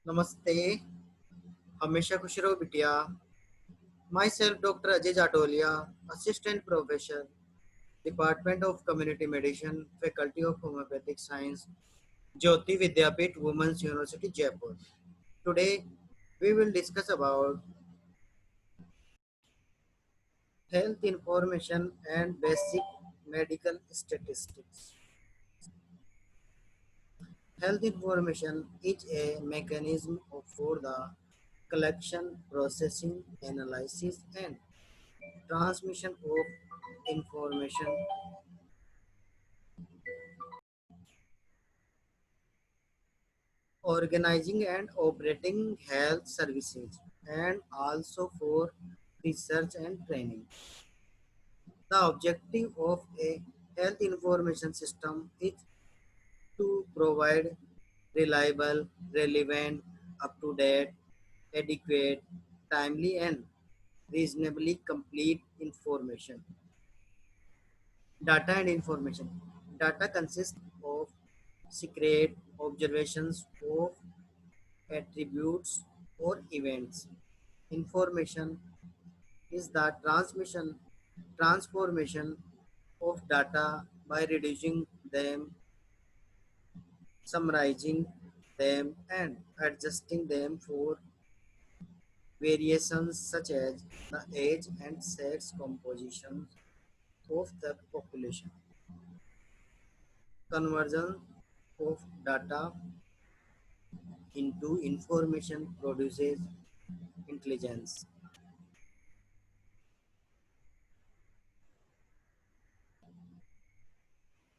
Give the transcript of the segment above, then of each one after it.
नमस्ते। हमेशा खुश रहो बिटिया। Myself doctor Ajay Jatolia, assistant professor, department of community medicine, faculty of homoeopathic science, Jyoti Vidyapeeth women's university Jaipur. Today we will discuss about health information and basic medical statistics. Health information is a mechanism for the collection, processing, analysis, and transmission of information, organizing and operating health services, and also for research and training. The objective of a health information system is to provide reliable, relevant, up to date, adequate, timely, and reasonably complete information. Data and information. Data consists of secret observations of attributes or events. Information is the transformation of data by reducing them, summarizing them, and adjusting them for variations such as the age and sex composition of the population. Conversion of data into information produces intelligence.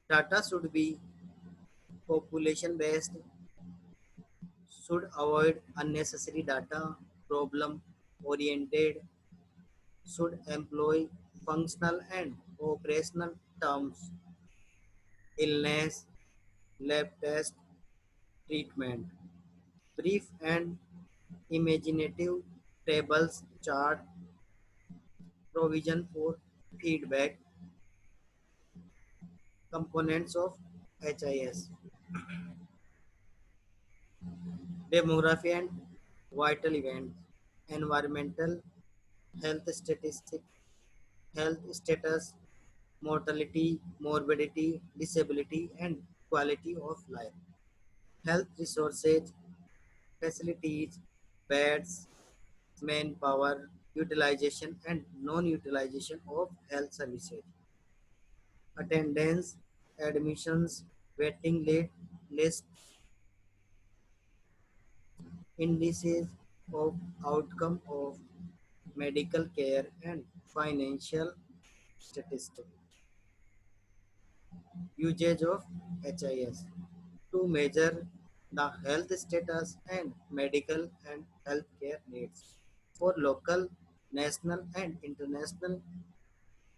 Data should be population based, should avoid unnecessary data, problem oriented, should employ functional and operational terms, illness, lab test, treatment, brief and imaginative tables, chart, provision for feedback, components of HIS, demography and vital events, environmental, health statistics, health status, mortality, morbidity, disability, and quality of life, health resources, facilities, beds, manpower, utilization and non-utilization of health services, attendance, admissions, waiting list, indices of outcome of medical care and financial statistics, usage of HIS to measure the health status and medical and healthcare needs for local, national and international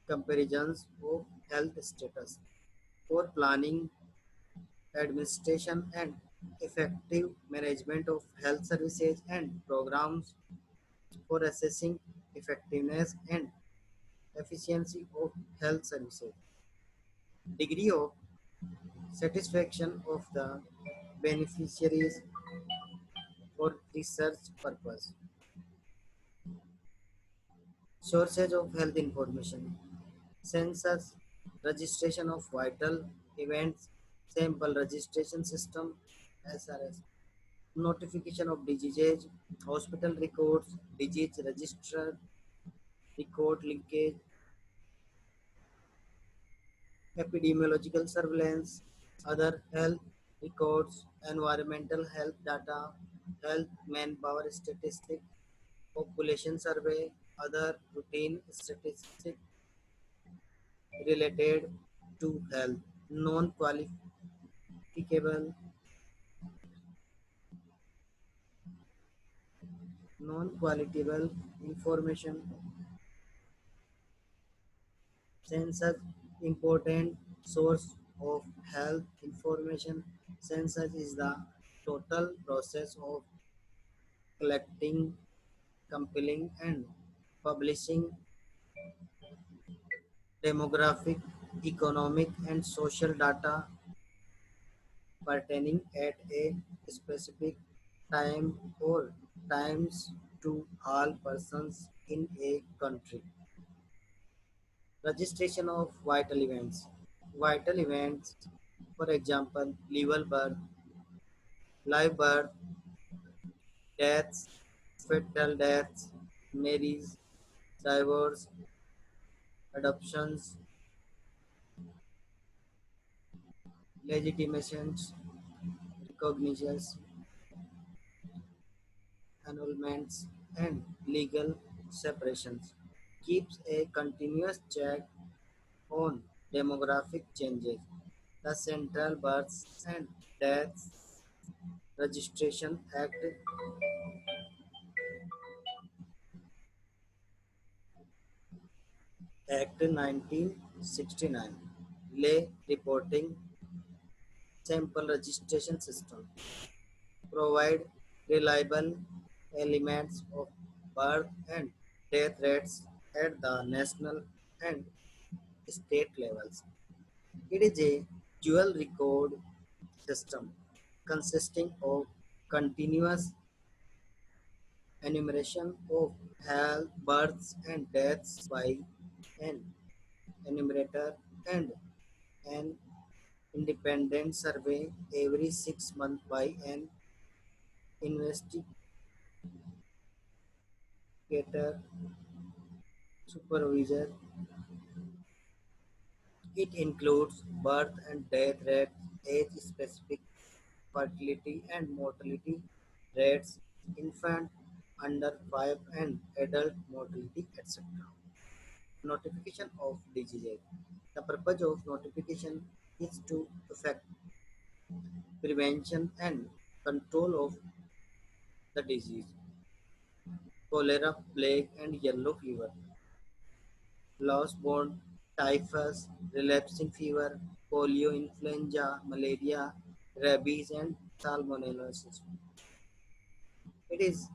comparisons of health status for planning, administration and effective management of health services and programs for assessing effectiveness and efficiency of health services, degree of satisfaction of the beneficiaries for research purpose, sources of health information, census, registration of vital events, sample registration system, SRS, notification of diseases, hospital records, disease register, record linkage, epidemiological surveillance, other health records, environmental health data, health manpower statistics, population survey, other routine statistics related to health, non-qualifiable, non-qualitable information, census important source of health information. Census is the total process of collecting, compiling, and publishing demographic, economic, and social data pertaining at a specific time or times to all persons in a country. Registration of vital events. Vital events, for example, live birth, deaths, fetal deaths, marriage, divorce, adoptions, legitimations, recognitions, annulments, and legal separations. Keeps a continuous check on demographic changes. The Central Births and Deaths Registration Act 1969 lay reporting sample registration system provide reliable elements of birth and death rates at the national and state levels. It is a dual record system consisting of continuous enumeration of health, births, and deaths by an enumerator and an independent survey every 6 months by an investigator supervisor. It includes birth and death rates, age-specific fertility and mortality rates, infant under 5 and adult mortality, etc. Notification of diseases. The purpose of notification is to effect prevention and control of the disease, cholera, plague, and yellow fever, loss-borne typhus, relapsing fever, polio, influenza, malaria, rabies, and salmonellosis. It is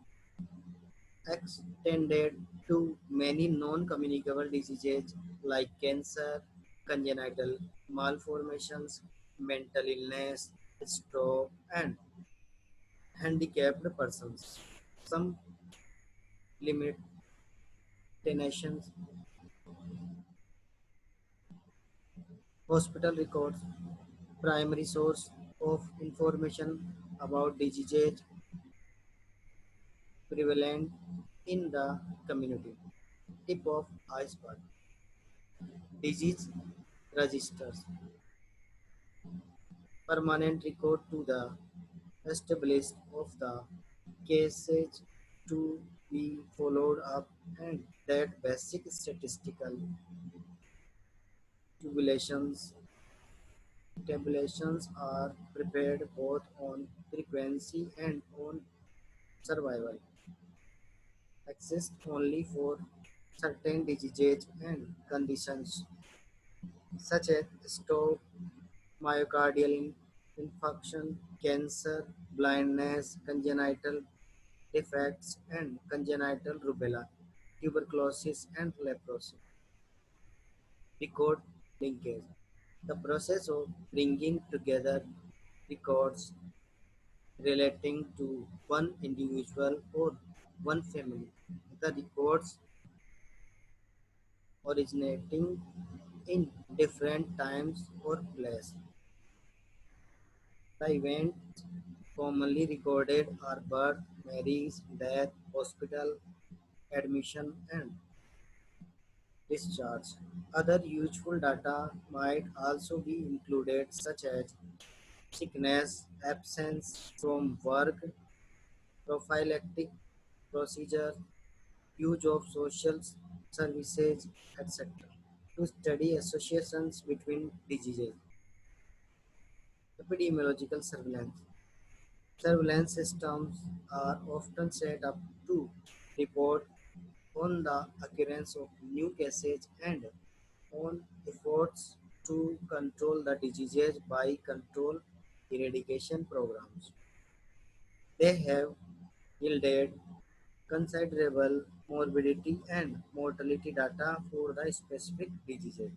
extended to many non-communicable diseases like cancer, congenital malformations, mental illness, stroke, and handicapped persons. Some limitations: hospital records, primary source of information about diseases prevalent in the community. Tip of iceberg. Disease registers. Permanent record to the established of the cases to be followed up and that basic statistical tabulations tabulations are prepared both on frequency and on survival. Exist only for certain diseases and conditions such as stroke, myocardial infarction, cancer, blindness, congenital defects, and congenital rubella, tuberculosis, and leprosy. Record linkage. The process of bringing together records relating to one individual or one family. The records originating in different times or place. The events commonly recorded are birth, marriage, death, hospital admission, and discharge. Other useful data might also be included, such as sickness, absence from work, prophylactic procedure, use of social services, etc. To study associations between diseases. Epidemiological surveillance. Surveillance systems are often set up to report on the occurrence of new cases and on efforts to control the diseases by control eradication programs. They have yielded considerable morbidity and mortality data for the specific diseases.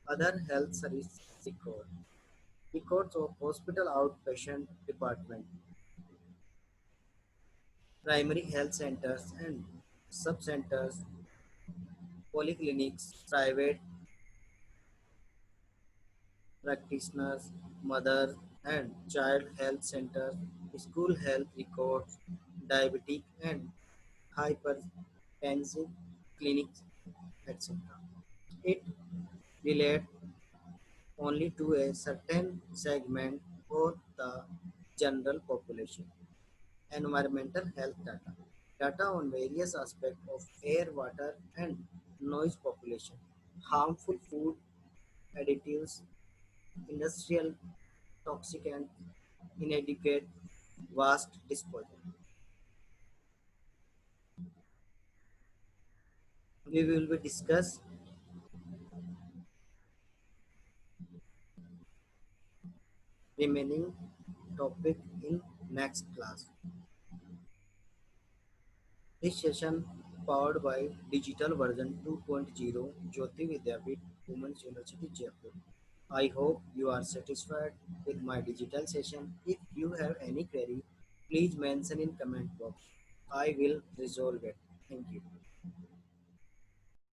Other health service records. Records of hospital outpatient department. primary health centers and sub-centers, polyclinics, private practitioners, mother and child health centers, school health records, diabetic and hypertensive clinics, etc. It relates only to a certain segment or the general population. Environmental health data. Data on various aspects of air, water, and noise population. Harmful food additives, industrial toxicants, inadequate waste disposal. We will be discuss remaining topic in next class. This session powered by digital version 2.0 Jyoti Vidyapeeth Women's University Jaipur. I hope you are satisfied with my digital session. If you have any query, please mention in comment box. I will resolve it. Thank you.